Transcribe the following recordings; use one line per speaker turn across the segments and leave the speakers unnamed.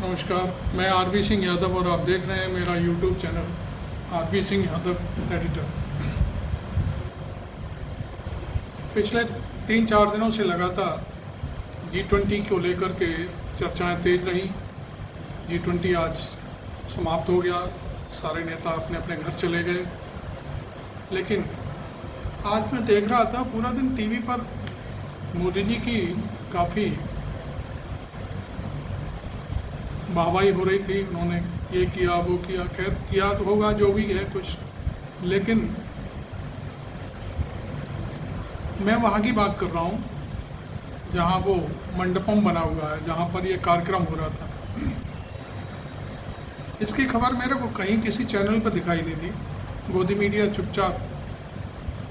नमस्कार, मैं आरबी सिंह यादव और आप देख रहे हैं मेरा YouTube channel RB Singh Yadav editor. पिछले 3-4 दिनों से लगातार G20 को लेकर के चर्चाएं तेज रही। G20 आज समाप्त हो गया, सारे नेता अपने अपने घर चले गए। लेकिन आज मैं देख रहा था पूरा दिन टीवी पर मोदी जी की काफ़ी वाहवाही हो रही थी। उन्होंने ये किया वो किया, खैर किया तो होगा जो भी है कुछ, लेकिन मैं वहाँ की बात कर रहा हूँ जहाँ वो मंडपम बना हुआ है, जहाँ पर ये कार्यक्रम हो रहा था। इसकी खबर मेरे को कहीं किसी चैनल पर दिखाई नहीं दी। गोदी मीडिया चुपचाप,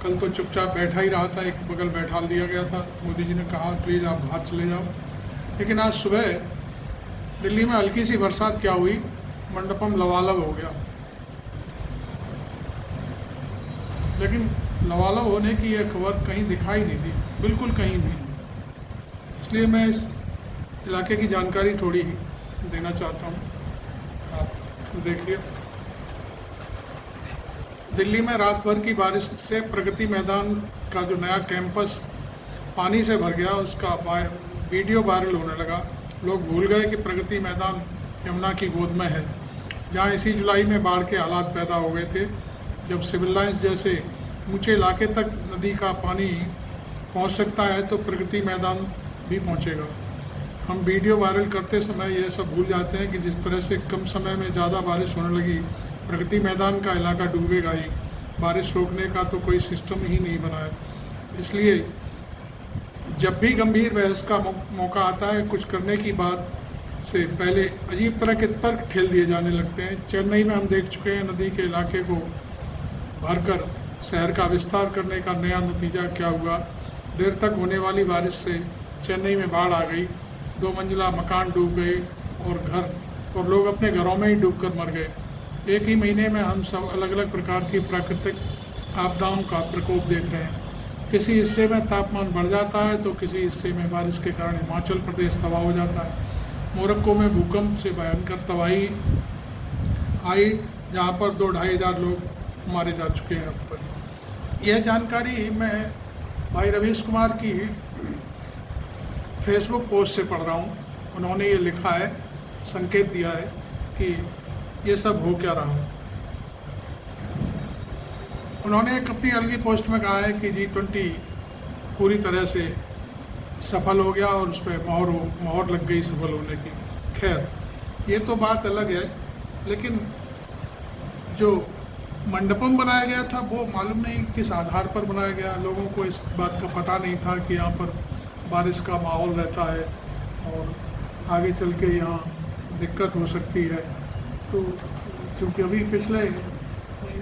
कल तो चुपचाप बैठा ही रहा था, एक बगल बैठा दिया गया था। मोदी जी ने कहा प्लीज़ आप बाहर चले जाओ। लेकिन आज सुबह दिल्ली में हल्की सी बरसात क्या हुई, मंडपम लबालब हो गया। लेकिन लबालब होने की यह खबर कहीं दिखाई नहीं दी, बिल्कुल कहीं भी नहीं। इसलिए मैं इस इलाके की जानकारी थोड़ी देना चाहता हूँ, आप देखिए। दिल्ली में रात भर की बारिश से प्रगति मैदान का जो नया कैंपस पानी से भर गया, उसका वीडियो वायरल होने लगा। लोग भूल गए कि प्रगति मैदान यमुना की गोद में है, जहां इसी जुलाई में बाढ़ के हालात पैदा हो गए थे, जब सिविल लाइंस जैसे ऊंचे इलाके तक नदी का पानी पहुंच सकता है तो प्रगति मैदान भी पहुंचेगा। हम वीडियो वायरल करते समय यह सब भूल जाते हैं कि जिस तरह से कम समय में ज़्यादा बारिश होने लगी, प्रगति मैदान का इलाका डूबेगा ही। बारिश रोकने का तो कोई सिस्टम ही नहीं बना है। इसलिए जब भी गंभीर बहस का मौका आता है, कुछ करने की बात से पहले अजीब तरह के तर्क ठेल दिए जाने लगते हैं। चेन्नई में हम देख चुके हैं नदी के इलाके को भरकर शहर का विस्तार करने का नया नतीजा क्या हुआ। देर तक होने वाली बारिश से चेन्नई में बाढ़ आ गई, 2 मंजिला मकान डूब गए और लोग अपने घरों में ही डूबकर मर गए। एक ही महीने में हम सब अलग अलग प्रकार की प्राकृतिक आपदाओं का प्रकोप देख रहे हैं। किसी हिस्से में तापमान बढ़ जाता है तो किसी हिस्से में बारिश के कारण हिमाचल प्रदेश तबाह हो जाता है। मोरक्को में भूकंप से भयंकर तबाही आई, जहाँ पर 2-2.5 हज़ार लोग मारे जा चुके हैं अब तक। यह जानकारी मैं भाई रवीश कुमार की फेसबुक पोस्ट से पढ़ रहा हूँ। उन्होंने ये लिखा है, संकेत दिया है कि ये सब हो क्या रहा है। उन्होंने एक अपनी अलगी पोस्ट में कहा है कि G20 पूरी तरह से सफल हो गया और उस पर मोहर लग गई सफल होने की। खैर, ये तो बात अलग है, लेकिन जो मंडपम बनाया गया था वो मालूम नहीं किस आधार पर बनाया गया। लोगों को इस बात का पता नहीं था कि यहाँ पर बारिश का माहौल रहता है और आगे चल के यहाँ दिक्कत हो सकती है। तो क्योंकि अभी पिछले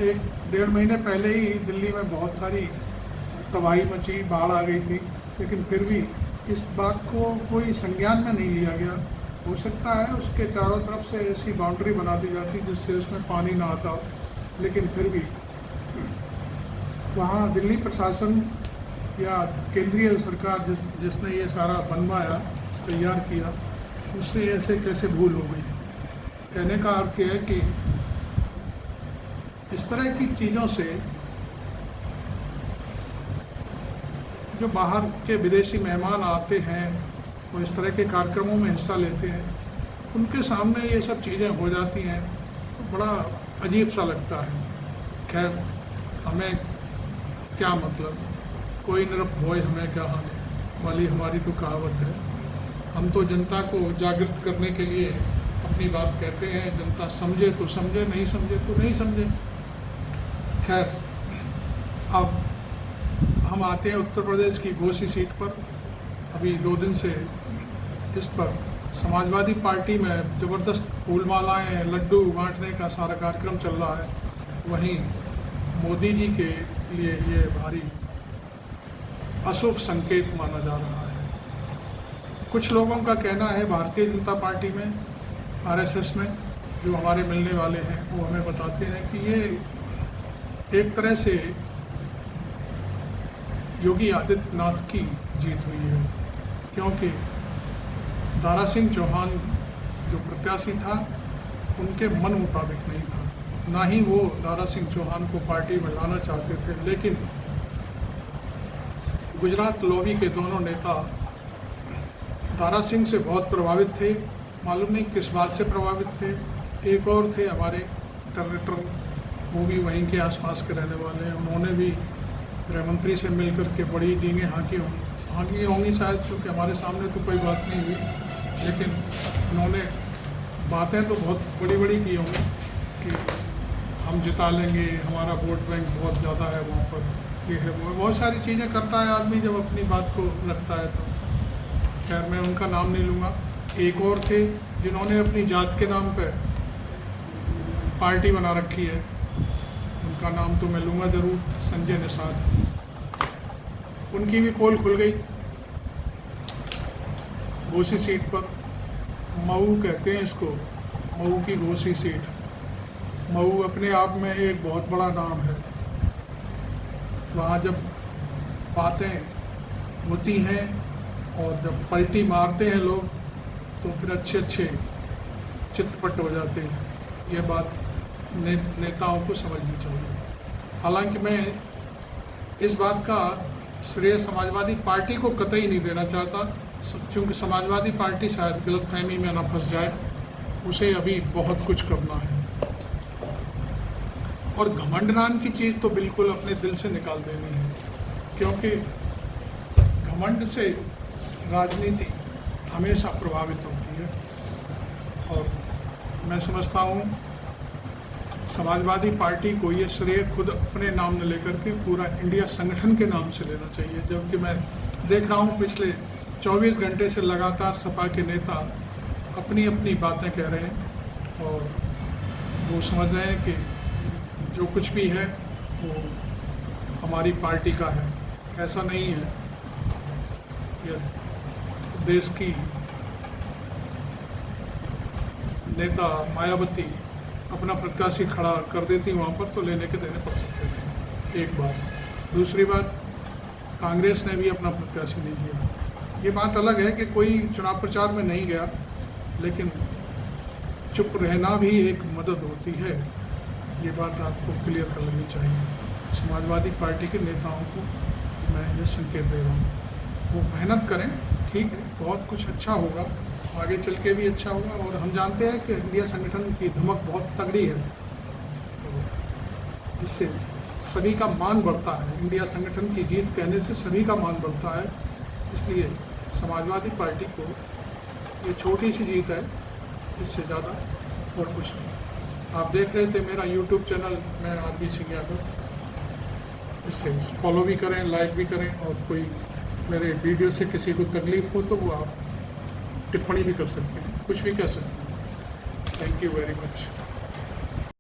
1-1.5 महीने पहले ही दिल्ली में बहुत सारी तबाही मची, बाढ़ आ गई थी, लेकिन फिर भी इस बात को कोई संज्ञान में नहीं लिया गया। हो सकता है उसके चारों तरफ से ऐसी बाउंड्री बना दी जाती जिससे उसमें पानी ना आता, लेकिन फिर भी वहाँ दिल्ली प्रशासन या केंद्रीय सरकार जिसने ये सारा बनवाया, तैयार किया, उससे ऐसे कैसे भूल हो गई। कहने का अर्थ यह है कि इस तरह की चीज़ों से जो बाहर के विदेशी मेहमान आते हैं, वो इस तरह के कार्यक्रमों में हिस्सा लेते हैं, उनके सामने ये सब चीज़ें हो जाती हैं तो बड़ा अजीब सा लगता है। खैर, हमें क्या मतलब, कोई नरक होए हमें क्या हानि वाली हमारी तो कहावत है। हम तो जनता को जागृत करने के लिए अपनी बात कहते हैं, जनता समझे तो समझे, नहीं समझे तो नहीं समझे। खैर, अब हम आते हैं उत्तर प्रदेश की घोसी सीट पर। अभी 2 दिन से इस पर समाजवादी पार्टी में ज़बरदस्त फूलमालाएँ, लड्डू बांटने का सारा कार्यक्रम चल रहा है। वहीं मोदी जी के लिए ये भारी अशुभ संकेत माना जा रहा है। कुछ लोगों का कहना है, भारतीय जनता पार्टी में, RSS में जो हमारे मिलने वाले हैं, वो हमें बताते हैं कि ये एक तरह से योगी आदित्यनाथ की जीत हुई है, क्योंकि दारा सिंह चौहान जो प्रत्याशी था उनके मन मुताबिक नहीं था, ना ही वो दारा सिंह चौहान को पार्टी में लाना चाहते थे। लेकिन गुजरात लॉबी के दोनों नेता दारा सिंह से बहुत प्रभावित थे। मालूम नहीं किस बात से प्रभावित थे। एक और थे हमारे डायरेक्टर, वो भी वहीं के आसपास के रहने वाले हैं। उन्होंने भी गृह मंत्री से मिलकर के बड़ी डींगें हाँकी होंगी शायद, क्योंकि हमारे सामने तो कोई बात नहीं हुई, लेकिन उन्होंने बातें तो बहुत बड़ी बड़ी की होंगी कि हम जिता लेंगे, हमारा वोट बैंक बहुत ज़्यादा है वहाँ पर, ये है वो, बहुत सारी चीज़ें करता है आदमी जब अपनी बात को रखता है तो। खैर मैं उनका नाम नहीं लूँगा। एक और थे जिन्होंने अपनी जात के नाम पर पार्टी बना रखी है, उनका नाम तो मैं लूँगा ज़रूर, संजय निषाद। उनकी भी पोल खुल गई घोसी सीट पर। मऊ कहते हैं इसको, मऊ की घोसी सीट। मऊ अपने आप में एक बहुत बड़ा नाम है। वहाँ जब बातें होती हैं और जब पलटी मारते हैं लोग तो फिर अच्छे चितपट हो जाते हैं। ये बात नेताओं को समझनी चाहिए। हालांकि मैं इस बात का श्रेय समाजवादी पार्टी को कतई नहीं देना चाहता, क्योंकि समाजवादी पार्टी शायद गलतफहमी में ना फंस जाए, उसे अभी बहुत कुछ करना है। और घमंड नाम की चीज़ तो बिल्कुल अपने दिल से निकाल देनी है, क्योंकि घमंड से राजनीति हमेशा प्रभावित होती है। और मैं समझता हूँ समाजवादी पार्टी को ये श्रेय खुद अपने नाम न लेकर के पूरा इंडिया संगठन के नाम से लेना चाहिए। जबकि मैं देख रहा हूँ पिछले 24 घंटे से लगातार सपा के नेता अपनी अपनी बातें कह रहे हैं और वो समझ रहे हैं कि जो कुछ भी है वो हमारी पार्टी का है। ऐसा नहीं है। यह देश की नेता मायावती अपना प्रत्याशी खड़ा कर देती वहाँ पर तो लेने के देने पड़ सकते थे, एक बात। दूसरी बात, कांग्रेस ने भी अपना प्रत्याशी नहीं दिया। ये बात अलग है कि कोई चुनाव प्रचार में नहीं गया, लेकिन चुप रहना भी एक मदद होती है। ये बात आपको क्लियर कर लेनी चाहिए। समाजवादी पार्टी के नेताओं को मैं ये संकेत दे रहा हूँ, वो मेहनत करें, ठीक है, बहुत कुछ अच्छा होगा, आगे चल के भी अच्छा होगा। और हम जानते हैं कि इंडिया संगठन की धमक बहुत तगड़ी है, तो इससे सभी का मान बढ़ता है। इंडिया संगठन की जीत कहने से सभी का मान बढ़ता है। इसलिए समाजवादी पार्टी को ये छोटी सी जीत है, इससे ज़्यादा और कुछ नहीं। आप देख रहे थे मेरा YouTube चैनल, मैं आरबी सिंह यादव, इसे फॉलो भी करें, लाइक भी करें, और कोई मेरे वीडियो से किसी को तकलीफ हो तो वो आप टिप्पणी भी कर सकते हैं, कुछ भी कह सकते हैं। Thank you very much.